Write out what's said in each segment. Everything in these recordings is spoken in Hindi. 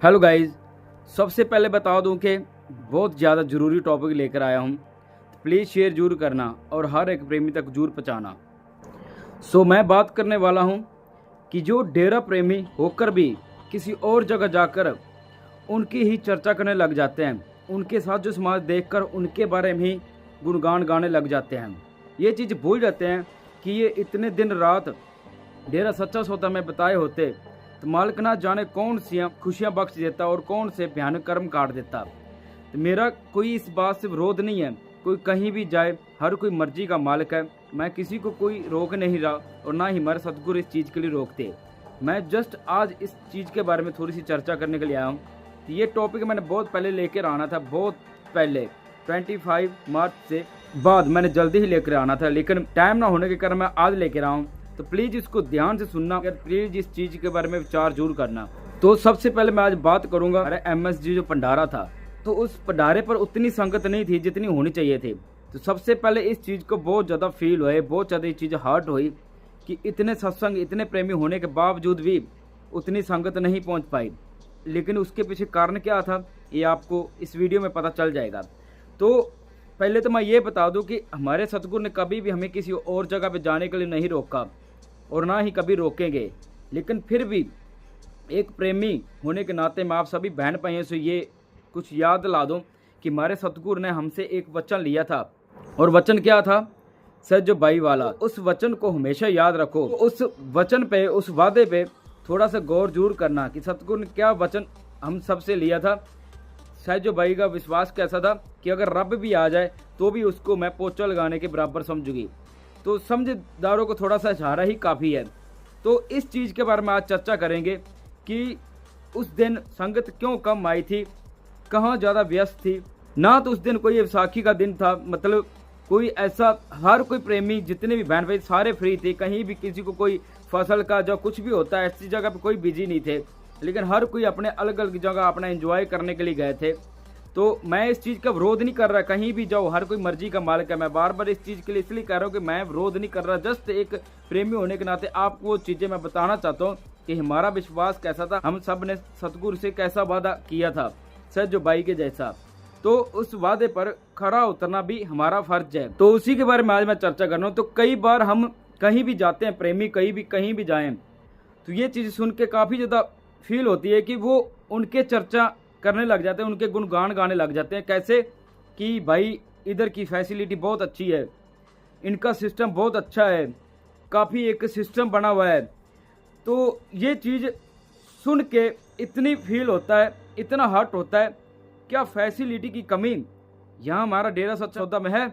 हेलो गाइस, सबसे पहले बता दूं कि बहुत ज़्यादा ज़रूरी टॉपिक लेकर आया हूं, तो प्लीज़ शेयर जरूर करना और हर एक प्रेमी तक जरूर पहुंचाना। मैं बात करने वाला हूं कि जो डेरा प्रेमी होकर भी किसी और जगह जाकर उनकी ही चर्चा करने लग जाते हैं, उनके साथ जो समाज देखकर उनके बारे में ही गुणगान गाने लग जाते हैं। ये चीज़ भूल जाते हैं कि ये इतने दिन रात डेरा सच्चा सौदा में बताए होते तो मालिक ना जाने कौन सी खुशियां बख्श देता और कौन से भयानक कर्म काट देता। तो मेरा कोई इस बात से विरोध नहीं है, कोई कहीं भी जाए, हर कोई मर्जी का मालिक है। मैं किसी को कोई रोक नहीं रहा और ना ही हमारे सतगुरु इस चीज़ के लिए रोकते। मैं जस्ट आज इस चीज़ के बारे में थोड़ी सी चर्चा करने के लिए आया हूँ। तो ये टॉपिक मैंने बहुत पहले लेकर आना था, बहुत पहले 25 मार्च से बाद मैंने जल्दी ही लेकर आना था, लेकिन टाइम ना होने के कारण मैं आज लेकर आया हूँ। तो प्लीज़ इसको ध्यान से सुनना, प्लीज़ इस चीज़ के बारे में विचार जरूर करना। तो सबसे पहले मैं आज बात करूंगा अरे MSG जो भंडारा था, तो उस भंडारे पर उतनी संगत नहीं थी जितनी होनी चाहिए थी। तो सबसे पहले इस चीज़ को बहुत ज़्यादा फील हुए, बहुत ज़्यादा ये चीज़ हर्ट हुई कि इतने सत्संग, इतने प्रेमी होने के बावजूद भी उतनी संगत नहीं पहुँच पाई। लेकिन उसके पीछे कारण क्या था ये आपको इस वीडियो में पता चल जाएगा। तो पहले तो मैं ये बता दूं कि हमारे सतगुरु ने कभी भी हमें किसी और जगह पे जाने के लिए नहीं रोका और ना ही कभी रोकेंगे। लेकिन फिर भी एक प्रेमी होने के नाते मैं आप सभी बहन भाइयों से ये कुछ याद दिला दूं कि हमारे सतगुरु ने हमसे एक वचन लिया था, और वचन क्या था? सज्जो भाई वाला। उस वचन को हमेशा याद रखो। उस वचन पे, उस वादे पे थोड़ा सा गौर जरूर करना कि सतगुरु ने क्या वचन हम सबसे लिया था। सज्जो भाई का विश्वास कैसा था कि अगर रब भी आ जाए तो भी उसको मैं पोछा लगाने के बराबर समझूंगी। तो समझदारों को थोड़ा सा इशारा ही काफ़ी है। तो इस चीज़ के बारे में आज चर्चा करेंगे कि उस दिन संगत क्यों कम आई थी, कहाँ ज़्यादा व्यस्त थी। ना तो उस दिन कोई विसाखी का दिन था, मतलब कोई ऐसा, हर कोई प्रेमी जितने भी बहन भाई सारे फ्री थे, कहीं भी किसी को कोई फसल का जो कुछ भी होता है ऐसी जगह पर कोई बिजी नहीं थे। लेकिन हर कोई अपने अलग अलग जगह अपना एंजॉय करने के लिए गए थे। तो मैं इस चीज़ का विरोध नहीं कर रहा, कहीं भी जाओ हर कोई मर्जी का मालिक है। मैं बार बार इस चीज़ के लिए इसलिए कह रहा हूँ कि मैं विरोध नहीं कर रहा, जस्ट एक प्रेमी होने के नाते आपको वो चीज़ें मैं बताना चाहता हूँ कि हमारा विश्वास कैसा था, हम सब ने सतगुरु से कैसा वादा किया था, सज्जो भाई के जैसा। तो उस वादे पर खरा उतरना भी हमारा फर्ज है। तो उसी के बारे में आज मैं चर्चा कर रहा हूँ। तो कई बार हम कहीं भी जाते हैं, प्रेमी कहीं भी जाएँ, तो ये चीज़ सुन के काफ़ी ज़्यादा फील होती है कि वो उनके चर्चा करने लग जाते हैं, उनके गुणगान गाने लग जाते हैं। कैसे कि भाई इधर की फैसिलिटी बहुत अच्छी है, इनका सिस्टम बहुत अच्छा है, काफ़ी एक सिस्टम बना हुआ है। तो ये चीज़ सुन के इतनी फील होता है, इतना हर्ट होता है, क्या फैसिलिटी की कमी यहाँ हमारा डेरा सच्चा सौदा में है?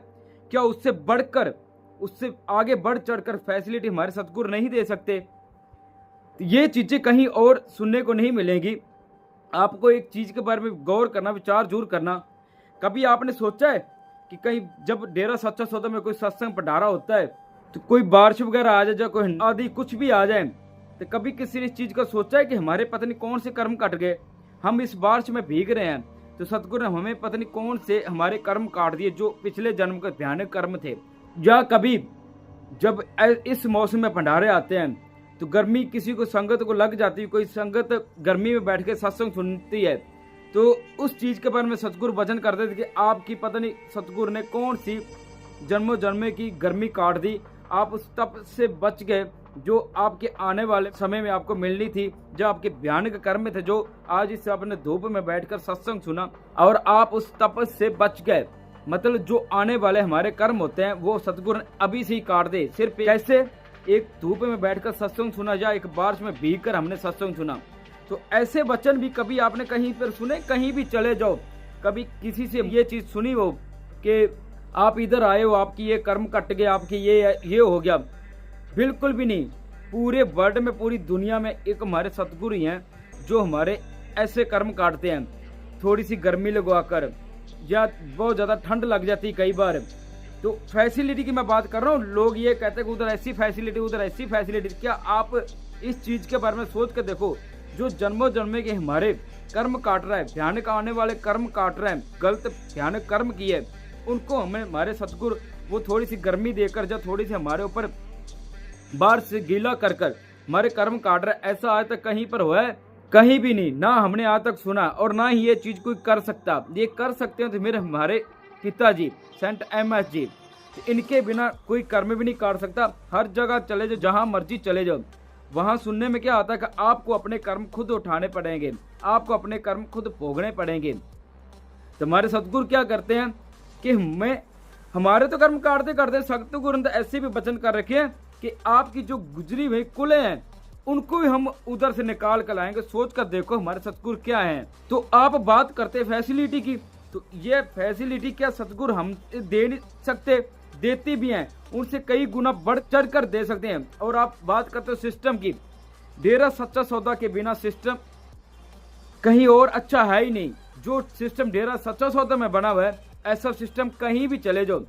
क्या उससे बढ़कर, उससे आगे बढ़ चढ़कर फैसिलिटी हमारे सतगुरु नहीं दे सकते? ये चीज़ें कहीं और सुनने को नहीं मिलेंगी। आपको एक चीज़ के बारे में गौर करना, विचार जरूर करना। कभी आपने सोचा है कि कहीं जब डेरा सच्चा सौदा में कोई सत्संग भंडारा होता है तो कोई बारिश वगैरह आ जाए, कोई आदि कुछ भी आ जाए, तो कभी किसी ने इस चीज़ का सोचा है कि हमारे पता नहीं कौन से कर्म कट गए, हम इस बारिश में भीग रहे हैं, तो सतगुरु ने हमें पता नहीं कौन से हमारे कर्म काट दिए जो पिछले जन्म के भयानक कर्म थे। या कभी जब इस मौसम में भंडारे आते हैं तो गर्मी किसी को संगत को लग जाती है, कोई संगत गर्मी में बैठ के सत्संग सुनती है, तो उस चीज़ के बारे में सतगुरु वचन करते थे कि आपकी पता नहीं सतगुरु ने कौन सी जन्मों जन्मे की गर्मी काट दी, आप उस तप से बच गए जो आपके आने वाले समय में आपको मिलनी थी, जो आपके भयानक कर्म थे, जो आज इस आपने धूप में बैठकर सत्संग सुना और आप उस तप से बच गए। मतलब जो आने वाले हमारे कर्म होते हैं वो सतगुरु ने अभी से ही काट दे। सिर्फ कैसे? एक धूप में बैठकर सत्संग सुना या एक बारिश में भीग कर हमने सत्संग सुना। तो ऐसे वचन भी कभी आपने कहीं पर सुने? कहीं भी चले जाओ, कभी किसी से ये चीज़ सुनी हो कि आप इधर आए हो, आपकी ये कर्म कट गए, आपकी ये हो गया? बिल्कुल भी नहीं। पूरे वर्ल्ड में, पूरी दुनिया में एक हमारे सतगुरु ही हैं जो हमारे ऐसे कर्म काटते हैं। थोड़ी सी गर्मी लगवाकर या बहुत ज़्यादा ठंड लग जाती है कई बार। तो फैसिलिटी की मैं बात कर रहा हूँ, लोग ये कहते हैं कि उधर ऐसी फैसिलिटी, उधर ऐसी फैसिलिटी। क्या आप इस चीज़ के बारे में सोच कर देखो, जो जन्मों जन्मे के हमारे कर्म काट रहा है, भयानक आने वाले कर्म काट रहा है, गलत भयानक कर्म किए, उनको हमें हमारे सतगुरु वो थोड़ी सी गर्मी देकर, या थोड़ी सी हमारे ऊपर बाहर से गीला कर हमारे कर्म काट रहा है। ऐसा आज तक कहीं पर हुआ है? कहीं भी नहीं, ना हमने आज तक सुना और ना ही ये चीज़ कोई कर सकता। ये कर सकते हैं तो मेरे हमारे पिताजी सेंट एमएस जी, इनके बिना कोई कर्म भी नहीं काट सकता। हर जगह चले जाओ, जहाँ मर्जी चले जाओ, वहाँ सुनने में क्या आता है कि आपको अपने कर्म खुद उठाने पड़ेंगे, आपको अपने कर्म खुद भोगने पड़ेंगे। तो हमारे सतगुरु क्या करते हैं कि हमारे तो कर्म काटते करते सतगुरु ने ऐसे भी वचन कर रखे हैं कि आपकी जो गुजरी हुई कुलें हैं उनको भी हम उधर से निकाल कर लाएंगे। सोच कर देखो हमारे सतगुरु क्या हैं। तो आप बात करते फैसिलिटी की, तो ये फैसिलिटी क्या सतगुरु हम दे नहीं सकते? देती भी हैं, उनसे कई गुना बढ़ चढ़ कर दे सकते हैं। और आप बात करते हो सिस्टम की, डेरा सच्चा सौदा के बिना सिस्टम कहीं और अच्छा है ही नहीं। जो सिस्टम डेरा सच्चा सौदा में बना हुआ है, ऐसा सिस्टम कहीं भी चले जाओ।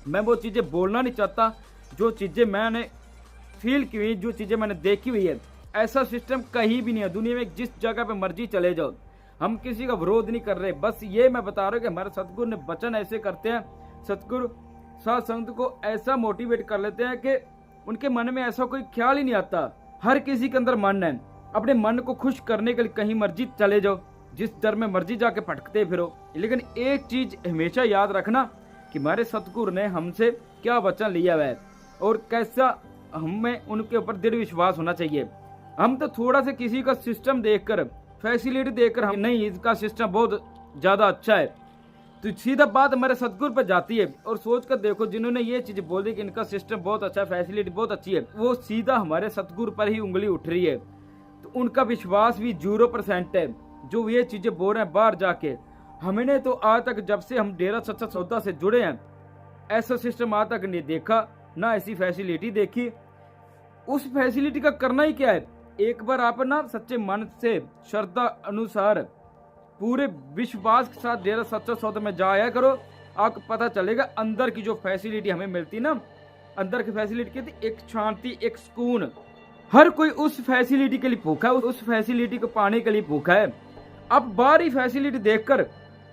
मैं वो चीज़ें बोलना नहीं चाहता, जो चीज़ें मैंने फील की हुई, जो चीज़ें मैंने देखी हुई है, ऐसा सिस्टम कहीं भी नहीं है दुनिया में। जिस जगह पे मर्जी चले जाओ, हम किसी का विरोध नहीं कर रहे, बस ये मैं बता रहा हूँ कि हमारे सतगुरु ने वचन ऐसे करते हैं। सतगुरु साध संत को ऐसा मोटिवेट कर लेते हैं कि उनके मन में ऐसा कोई ख्याल ही नहीं आता। हर किसी के अंदर मन है, अपने मन को खुश करने के लिए कहीं मर्जी चले जाओ, जिस दर में मर्जी जाके भटकते फिरो। लेकिन एक चीज हमेशा याद रखना कि हमारे सतगुरु ने हमसे क्या वचन लिया हुआ है और कैसा हमें उनके ऊपर दृढ़ विश्वास होना चाहिए। हम तो थोड़ा सा किसी का सिस्टम देखकर, फैसिलिटी देखकर हम नहीं, इसका सिस्टम बहुत ज्यादा अच्छा है, तो सीधा बात हमारे सतगुरु पर जाती है। और सोच कर देखो, जिन्होंने ये चीज बोल दी कि इनका सिस्टम बहुत अच्छा है, फैसिलिटी बहुत अच्छी है, वो सीधा हमारे सतगुरु पर ही उंगली उठ रही है। तो उनका विश्वास भी 0% है जो ये चीजें बोल रहे हैं बाहर जाके। हमने तो आज तक जब से हम डेरा सच्चा सौदा से जुड़े हैं, ऐसा सिस्टम आज तक नहीं देखा, ना ऐसी फैसिलिटी देखी। उस फैसिलिटी का करना ही क्या है? एक बार आप ना सच्चे मन से श्रद्धा अनुसार पूरे विश्वास के साथ डेरा सच्चा सौदा में जाया करो, आपको पता चलेगा अंदर की जो फैसिलिटी हमें मिलती ना, अंदर की फैसिलिटी कहती एक शांति, एक सुकून। हर कोई उस फैसिलिटी के लिए भूखा है, उस फैसिलिटी को पाने के लिए भूखा है। अब बाहरी फैसिलिटी देखकर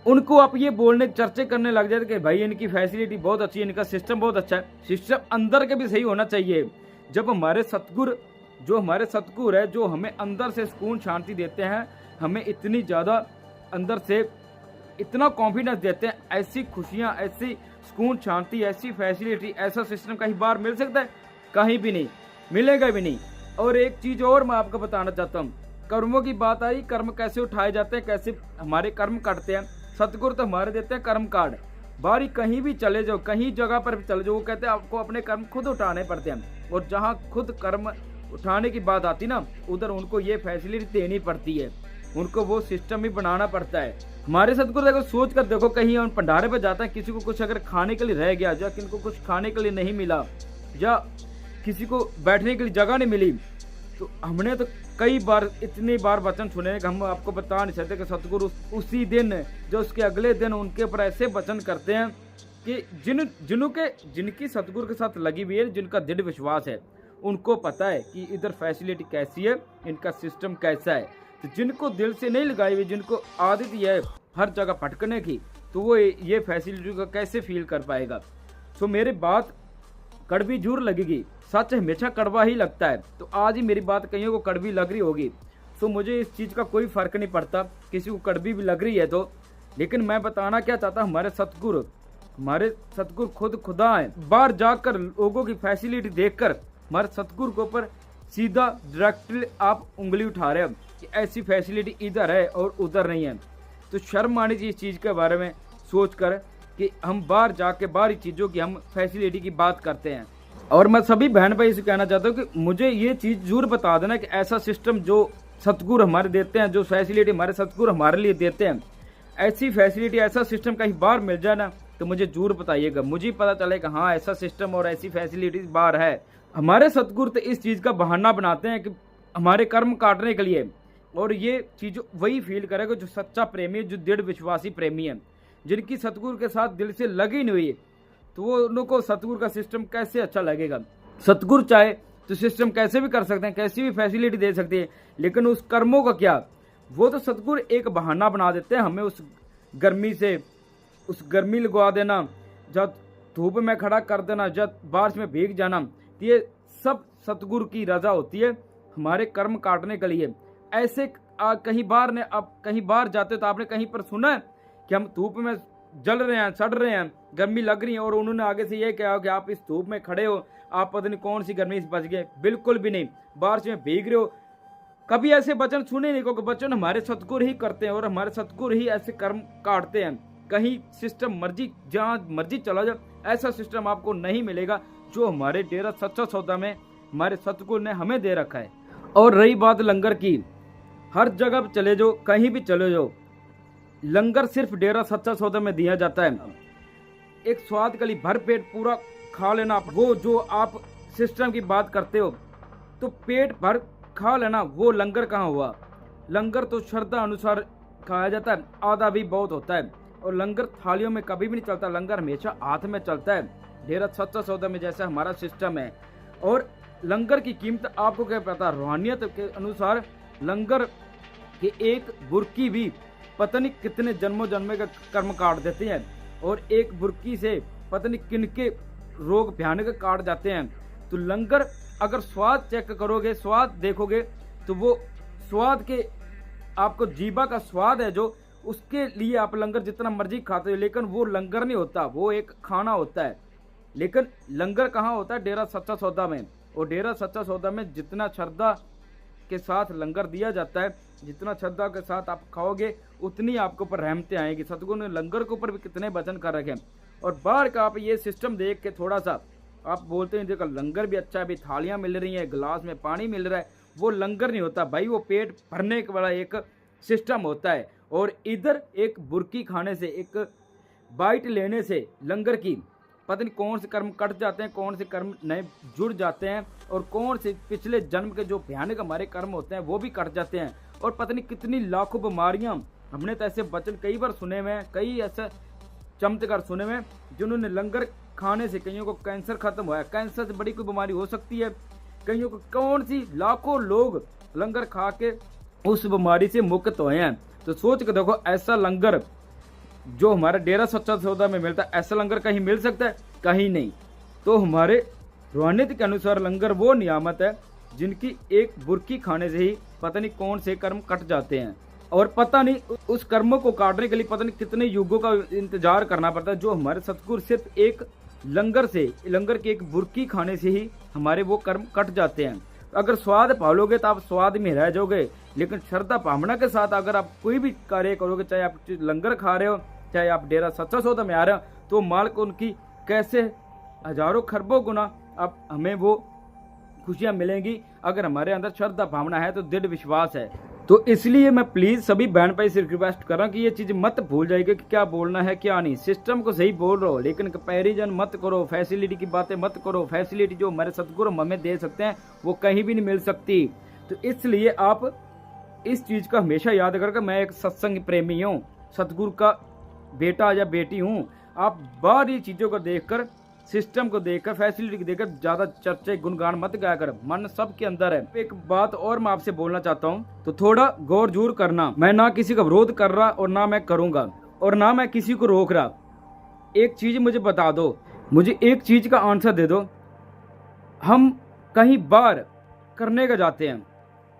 उनको आप ये बोलने, चर्चे करने लग जाते कि भाई इनकी फैसिलिटी बहुत अच्छी है, इनका सिस्टम बहुत अच्छा है। सिस्टम अंदर के भी सही होना चाहिए। जब हमारे सतगुरु, जो हमारे सतगुरु है, जो हमें अंदर से सुकून शांति देते हैं, हमें इतनी ज़्यादा अंदर से इतना कॉन्फिडेंस देते हैं, ऐसी खुशियाँ, ऐसी सुकून शांति, ऐसी फैसिलिटी, ऐसा सिस्टम कहीं बाहर मिल सकता है? कहीं भी नहीं, मिलेगा भी नहीं। और एक चीज़ और मैं आपको बताना चाहता हूँ, कर्मों की बात आई, कर्म कैसे उठाए जाते हैं, कैसे हमारे कर्म कटते हैं। सतगुरु तो हमारे देते हैं कर्म कार्ड। बारी कहीं भी चले जाओ, कहीं जगह पर भी चले जाओ, वो कहते हैं आपको अपने कर्म खुद उठाने पड़ते हैं। और जहाँ खुद कर्म उठाने की बात आती ना, उधर उनको ये फैसिलिटी देनी पड़ती है, उनको वो सिस्टम भी बनाना पड़ता है। हमारे सतगुरु देखो, सोच कर देखो, कहीं हम भंडारे पर जाते हैं, किसी को कुछ अगर खाने के लिए रह गया, या किनको कुछ खाने के लिए नहीं मिला, या किसी को बैठने के लिए जगह नहीं मिली, तो हमने तो कई बार, इतनी बार वचन सुने कि हम आपको बता नहीं सकते कि सतगुरु उसी दिन, जो उसके अगले दिन, उनके ऊपर ऐसे वचन करते हैं कि जिनकी सतगुरु के साथ लगी हुई है, जिनका दृढ़ विश्वास है, उनको पता है कि इधर फैसिलिटी कैसी है, इनका सिस्टम कैसा है। तो जिनको दिल से नहीं लगाई हुई, जिनको आदत ही है हर जगह भटकने की, तो वो ये फैसिलिटी को कैसे फील कर पाएगा। तो मेरी बात कड़वी जरूर लगेगी, सच हमेशा कड़वा ही लगता है। तो आज ही मेरी बात कईयों को कड़वी लग रही होगी, तो मुझे इस चीज़ का कोई फर्क नहीं पड़ता, किसी को कड़वी भी लग रही है तो। लेकिन मैं बताना क्या चाहता, हमारे सतगुरु खुद खुदा हैं। बाहर जाकर लोगों की फैसिलिटी देखकर हमारे सतगुरु के ऊपर सीधा डायरेक्टली आप उंगली उठा रहे हो कि ऐसी फैसिलिटी इधर है और उधर नहीं है। तो शर्म आनी चाहिए इस चीज़ के बारे में सोच कर कि हम बाहर जाके बाहरी चीज़ों की हम फैसिलिटी की बात करते हैं। और मैं सभी बहन भाई से कहना चाहता हूँ कि मुझे ये चीज़ जरूर बता देना कि ऐसा सिस्टम जो सतगुरु हमारे देते हैं, जो फैसिलिटी हमारे सतगुरु हमारे लिए देते हैं, ऐसी फैसिलिटी, ऐसा सिस्टम कहीं बाहर मिल जाए ना, तो मुझे जरूर बताइएगा, मुझे पता चलेगा हाँ ऐसा सिस्टम और ऐसी फैसिलिटीज बाहर है। हमारे सतगुरु तो इस चीज़ का बहाना बनाते हैं कि हमारे कर्म काटने के लिए, और ये चीज़ वही फील करेगा जो सच्चा प्रेमी है, जो दृढ़ विश्वासी प्रेमी है, जिनकी सतगुरु के साथ दिल से लगी नहीं हुई, तो वो उनको सतगुरु का सिस्टम कैसे अच्छा लगेगा। सतगुरु चाहे तो सिस्टम कैसे भी कर सकते हैं, कैसी भी फैसिलिटी दे सकती है, लेकिन उस कर्मों का क्या, वो तो सतगुरु एक बहाना बना देते हैं हमें उस गर्मी से, उस गर्मी लगवा देना, जब धूप में खड़ा कर देना, जब बारिश में भीग जाना, ये सब सतगुरु की रजा होती है हमारे कर्म काटने के लिए। ऐसे कहीं बाहर जाते तो आपने कहीं पर सुना है कि हम धूप में जल रहे हैं, सड़ रहे हैं, गर्मी लग रही है और उन्होंने आगे से ये कहा कि आप इस धूप में खड़े हो, आप पता नहीं कौन सी गर्मी से बच गए? बिल्कुल भी नहीं। बारिश में भीग रहे हो, कभी ऐसे वचन सुने नहीं, क्योंकि वचन हमारे सतगुरु ही करते हैं और हमारे सतगुरु ही ऐसे कर्म काटते हैं। कहीं सिस्टम मर्जी जहाँ मर्जी चला जाए, ऐसा सिस्टम आपको नहीं मिलेगा जो हमारे डेरा सच्चा सौदा में हमारे सतगुरु ने हमें दे रखा है। और रही बात लंगर की, हर जगह चले जाओ, कहीं भी चले जाओ, लंगर सिर्फ डेरा सच्चा सौदा में दिया जाता है। एक स्वाद के लिए भर पेट पूरा खा लेना, वो जो आप सिस्टम की बात करते हो तो पेट भर खा लेना, वो लंगर कहाँ हुआ? लंगर तो श्रद्धा अनुसार खाया जाता है, आधा भी बहुत होता है। और लंगर थालियों में कभी भी नहीं चलता, लंगर हमेशा हाथ में चलता है। डेरा सच्चा सौदा में जैसा हमारा सिस्टम है। और लंगर की कीमत आपको क्या पता? रूहानियत के अनुसार लंगर के एक बुरकी भी पता नहीं कितने जन्मों जन्मे का कर्म काट देते हैं, और एक बुरकी से पता नहीं किनके रोग भयानक काट जाते हैं। तो लंगर अगर स्वाद चेक करोगे, स्वाद देखोगे, तो वो स्वाद के आपको जीवा का स्वाद है जो, उसके लिए आप लंगर जितना मर्जी खाते हो, लेकिन वो लंगर नहीं होता, वो एक खाना होता है। लेकिन लंगर कहाँ होता है? डेरा सच्चा सौदा में। और डेरा सच्चा सौदा में जितना श्रद्धा के साथ लंगर दिया जाता है, जितना श्रद्धा के साथ आप खाओगे, उतनी आपके ऊपर रहमतें आएंगी। सतगुरु ने लंगर के ऊपर भी कितने वचन कर रखे हैं। और बाहर का आप ये सिस्टम देख के थोड़ा सा आप बोलते हैं देखो लंगर भी अच्छा है, अभी थालियाँ मिल रही हैं, गिलास में पानी मिल रहा है, वो लंगर नहीं होता भाई, वो पेट भरने वाला एक सिस्टम होता है। और इधर एक बुरकी खाने से, एक बाइट लेने से लंगर की पता नहीं कौन से कर्म कट जाते हैं, कौन से कर्म नए जुड़ जाते हैं, और कौन से पिछले जन्म के जो भयानक हमारे कर्म होते हैं वो भी कट जाते हैं। और पता नहीं कितनी लाखों बीमारियां, हमने तो ऐसे वचन कई बार सुने हुए हैं, कई ऐसे चमत्कार सुने हुए हैं जिन्होंने लंगर खाने से कईयों को कैंसर खत्म हुआ है। कैंसर से बड़ी कोई बीमारी हो सकती है? कईयों को कौन सी लाखों लोग लंगर खा के उस बीमारी से मुक्त हुए हैं। तो सोच के देखो, ऐसा लंगर जो हमारा डेरा सच्चा सौदा में मिलता है, ऐसा लंगर कहीं मिल सकता है? कहीं नहीं। तो हमारे रूहानियत के अनुसार लंगर वो नियामत है जिनकी एक बुरकी खाने से ही पता नहीं कौन से कर्म कट जाते हैं। और पता नहीं उस कर्मों को काटने के लिए पता नहीं कितने युगों का इंतजार करना पड़ता है, जो हमारे सतगुरु सिर्फ एक लंगर से, लंगर की एक बुरकी खाने से ही हमारे वो कर्म कट जाते हैं। अगर स्वाद पालोगे तो आप स्वाद में रह जाओगे, लेकिन श्रद्धा भावना के साथ अगर आप कोई भी कार्य करोगे, चाहे आप लंगर खा रहे हो, चाहे आप डेरा सच्चा सौदा में आ रहे हो, तो मालिक उनकी कैसे हजारों खरबों गुना आप हमें वो खुशियां मिलेंगी अगर हमारे अंदर श्रद्धा भावना है, तो दृढ़ विश्वास है। तो इसलिए मैं प्लीज सभी बहन भाई से रिक्वेस्ट कर रहा हूँ कि ये चीज मत भूल जाइएगा कि क्या बोलना है क्या नहीं। सिस्टम को सही बोल रहा हो, लेकिन कंपैरिजन मत करो, फैसिलिटी की बातें मत करो। फैसिलिटी जो हमारे सतगुरु हमें दे सकते हैं वो कहीं भी नहीं मिल सकती। तो इसलिए आप इस चीज का हमेशा याद करके, मैं एक सत्संग प्रेमी हूँ, सतगुरु का बेटा या बेटी हूँ। आप बाहरी चीजों को देखकर, सिस्टम को देखकर, फैसिलिटी को देखकर ज्यादा चर्चे गुणगान मत गाया कर, मन सबके अंदर है। एक बात और मैं आपसे बोलना चाहता हूँ, तो थोड़ा गौर जरूर करना। मैं ना किसी का विरोध कर रहा और ना मैं करूंगा और ना मैं किसी को रोक रहा। एक चीज मुझे बता दो, मुझे एक चीज का आंसर दे दो, हम कहीं बाहर करने का जाते हैं,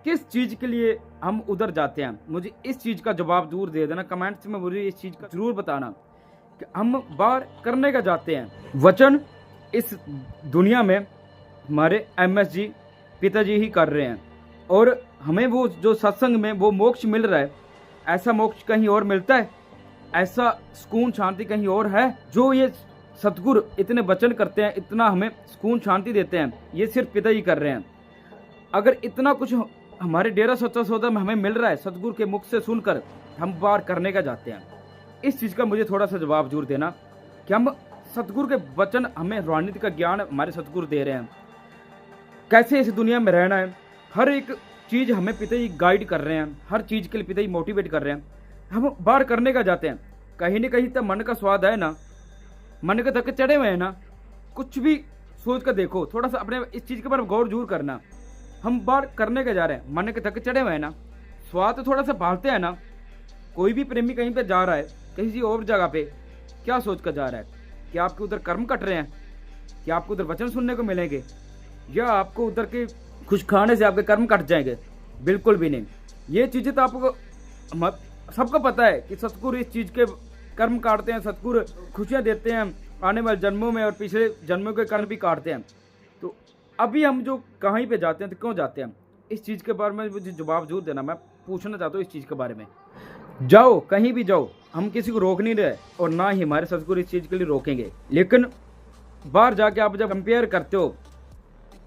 किस चीज के लिए हम उधर जाते हैं? मुझे इस चीज का जवाब जरूर दे देना कमेंट्स में, मुझे इस चीज का जरूर बताना। हम बाहर करने का जाते हैं, वचन इस दुनिया में हमारे MS जी पिताजी ही कर रहे हैं, और हमें वो जो सत्संग में वो मोक्ष मिल रहा है, ऐसा मोक्ष कहीं और मिलता है? ऐसा सुकून शांति कहीं और है? जो ये सतगुरु इतने वचन करते हैं, इतना हमें सुकून शांति देते हैं, ये सिर्फ पिताजी कर रहे हैं। अगर इतना कुछ हमारे डेरा सच्चा सौदा में हमें मिल रहा है सतगुरु के मुख से सुनकर, हम बाहर करने का जाते हैं। इस चीज का मुझे थोड़ा सा जवाब जरूर देना कि हम सतगुरु के वचन, हमें रूहानियत का ज्ञान हमारे सतगुरु दे रहे हैं, कैसे इस दुनिया में रहना है, हर एक चीज हमें पिताजी गाइड कर रहे हैं, हर चीज के लिए पिताजी मोटिवेट कर रहे हैं। हम बाहर करने का जाते हैं, कहीं ना कहीं तो मन का स्वाद है ना, मन के धक्के चढ़े हुए हैं ना। कुछ भी सोच कर देखो, थोड़ा सा अपने इस चीज के ऊपर गौर जरूर करना। हम बाहर करने के जा रहे हैं, मन के धक्के चढ़े हुए हैं ना, स्वाद तो थोड़ा सा भालते हैं ना। कोई भी प्रेमी कहीं पे जा रहा है, किसी और जगह पे, क्या सोच कर जा रहा है? कि आपके उधर कर्म कट रहे हैं, कि आपको उधर वचन सुनने को मिलेंगे, या आपको उधर के कुछ खाने से आपके कर्म कट जाएंगे? बिल्कुल भी नहीं। ये चीज़ें तो आपको सबको पता है कि सतगुरु इस चीज़ के कर्म काटते हैं, सतगुरु खुशियाँ देते हैं आने वाले जन्मों में और पिछले जन्मों के कर्म भी काटते हैं। तो अभी हम जो कहीं पे जाते हैं तो क्यों जाते हैं, इस चीज़ के बारे में मुझे जवाब जरूर देना। मैं पूछना चाहता हूँ इस चीज़ के बारे में। जाओ कहीं भी जाओ, हम किसी को रोक नहीं रहे और ना ही हमारे सतगुरु इस चीज़ के लिए रोकेंगे। लेकिन बाहर जाके आप जब कंपेयर करते हो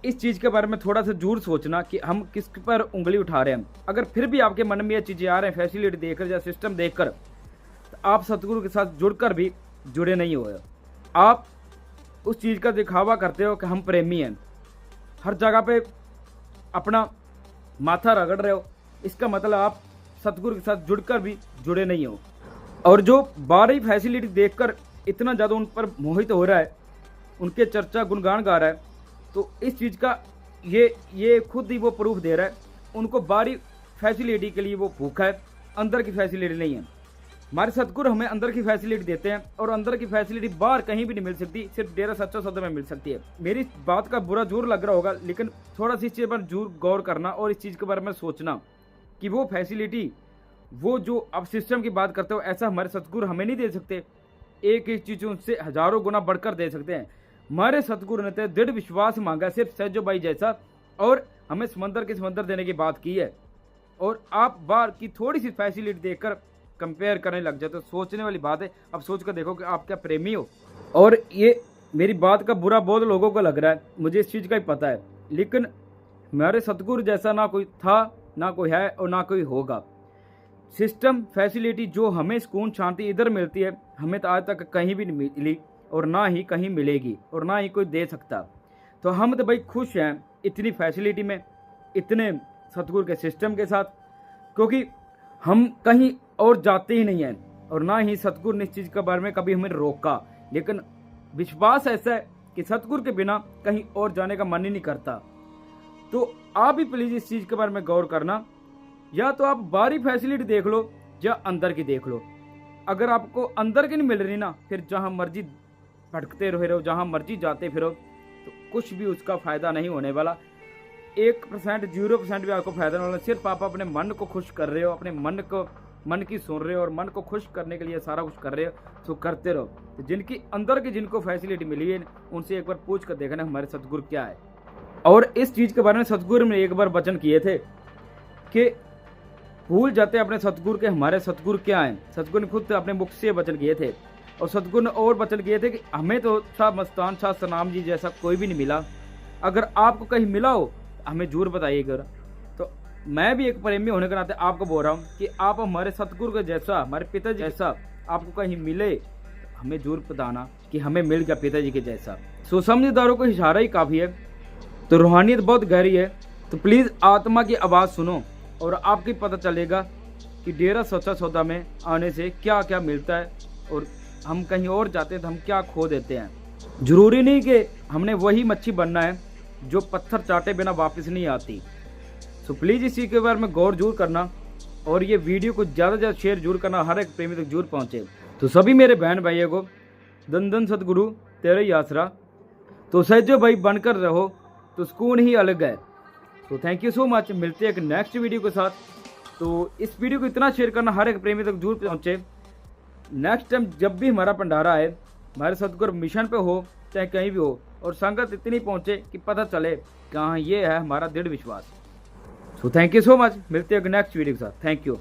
इस चीज़ के बारे में थोड़ा सा जरूर सोचना कि हम किस पर उंगली उठा रहे हैं। अगर फिर भी आपके मन में ये चीज़ें आ रहे हैं फैसिलिटी देखकर या सिस्टम देखकर, तो आप सतगुरु के साथ जुड़कर भी जुड़े नहीं हो। आप उस चीज़ का दिखावा करते हो कि हम प्रेमी हैं, हर जगह पे अपना माथा रगड़ रहे हो, इसका मतलब आप सतगुरु के साथ जुड़कर भी जुड़े नहीं हो। और जो बाहरी फैसिलिटी देखकर इतना ज़्यादा उन पर मोहित हो रहा है, उनके चर्चा गुणगान गा रहा है, तो इस चीज़ का ये खुद ही वो प्रूफ दे रहा है। उनको बाहरी फैसिलिटी के लिए वो भूखा है, अंदर की फैसिलिटी नहीं है। हमारे सतगुरु हमें अंदर की फैसिलिटी देते हैं और अंदर की फैसिलिटी बाहर कहीं भी नहीं मिल सकती, सिर्फ डेरा सच्चा सौदा में मिल सकती है। मेरी बात का बुरा जरूर लग रहा होगा, लेकिन थोड़ा सी इस चीज़ पर जरूर गौर करना और इस चीज़ के बारे में सोचना कि वो फैसिलिटी, वो जो आप सिस्टम की बात करते हो, ऐसा हमारे सतगुरु हमें नहीं दे सकते। एक एक चीज़ उनसे हजारों गुना बढ़कर दे सकते हैं। हमारे सतगुरु ने तो दृढ़ विश्वास मांगा सिर्फ सैजो भाई जैसा, और हमें समंदर के समंदर देने की बात की है। और आप बाहर की थोड़ी सी फैसिलिटी देखकर कंपेयर करने लग जाते, तो सोचने वाली बात है। अब सोच कर देखो कि आप क्या प्रेमी हो। और ये मेरी बात का बुरा बहुत लोगों को लग रहा है, मुझे इस चीज़ का ही पता है, लेकिन हमारे सतगुरु जैसा ना कोई था, ना कोई है और ना कोई होगा। सिस्टम फैसिलिटी जो हमें सुकून शांति इधर मिलती है, हमें तो आज तक कहीं भी नहीं मिली और ना ही कहीं मिलेगी और ना ही कोई दे सकता। तो हम तो भाई खुश हैं इतनी फैसिलिटी में, इतने सतगुरु के सिस्टम के साथ, क्योंकि हम कहीं और जाते ही नहीं हैं और ना ही सतगुरु ने इस चीज़ के बारे में कभी हमें रोका। लेकिन विश्वास ऐसा है कि सतगुरु के बिना कहीं और जाने का मन ही नहीं करता। तो आप भी प्लीज़ इस चीज़ के बारे में गौर करना, या तो आप बाहरी फैसिलिटी देख लो या अंदर की देख लो। अगर आपको अंदर की नहीं मिल रही ना, फिर जहाँ मर्जी भटकते रहो, जहाँ मर्जी जाते फिरो, तो कुछ भी उसका फ़ायदा नहीं होने वाला। 1% 0% भी आपको फ़ायदा नहीं होना। सिर्फ आप अपने मन को खुश कर रहे हो, अपने मन की सुन रहे हो और मन को खुश करने के लिए सारा कुछ कर रहे हो, तो करते रहो। तो जिनकी अंदर की जिनको फैसिलिटी मिली है, उनसे एक बार पूछ कर देखना हमारे सतगुरु क्या है। और इस चीज़ के बारे में सतगुरु ने एक बार वचन किए थे कि भूल जाते अपने सतगुरु के हमारे सतगुरु क्या हैं। सतगुरु ने खुद अपने मुख से वचन किए थे, और सतगुरु ने और वचन किए थे कि हमें तो शाह मस्तान शाह सनाम जी जैसा कोई भी नहीं मिला। अगर आपको कहीं मिला हो हमें जरूर बताइएगा। तो मैं भी एक प्रेमी होने के नाते आपको बोल रहा हूँ कि आप हमारे सतगुरु के जैसा, हमारे पिताजी जैसा आपको कहीं मिले, हमें जरूर बताना कि हमें मिल गया पिताजी के जैसा। सो समझदारों को इशारा ही काफ़ी है। तो रूहानियत बहुत गहरी है, तो प्लीज़ आत्मा की आवाज़ सुनो और आपको पता चलेगा कि डेरा सच्चा सौदा में आने से क्या क्या मिलता है, और हम कहीं और जाते हैं तो हम क्या खो देते हैं। ज़रूरी नहीं कि हमने वही मच्छी बनना है जो पत्थर चाटे बिना वापस नहीं आती। सो प्लीज़ इसी के बारे में गौर जरूर करना, और ये वीडियो को ज़्यादा से ज़्यादा शेयर जरूर करना, हर एक प्रेमी तक जरूर पहुँचे। तो सभी मेरे बहन भाइयों को धन धन सतगुरु तेरा ही आसरा। तो सैजो भाई बनकर रहो तो सुकून ही अलग है। तो थैंक यू सो मच, मिलते हैं एक नेक्स्ट वीडियो के साथ। तो इस वीडियो को इतना शेयर करना, हर एक प्रेमी तक जरूर पहुँचे। नेक्स्ट टाइम जब भी हमारा भंडारा आए, हमारे सतगुरु मिशन पे हो चाहे कहीं भी हो, और संगत इतनी पहुँचे कि पता चले कहाँ ये है हमारा दृढ़ विश्वास। So thank you so much, मिलते हैं एक नेक्स्ट वीडियो के साथ। Thank you.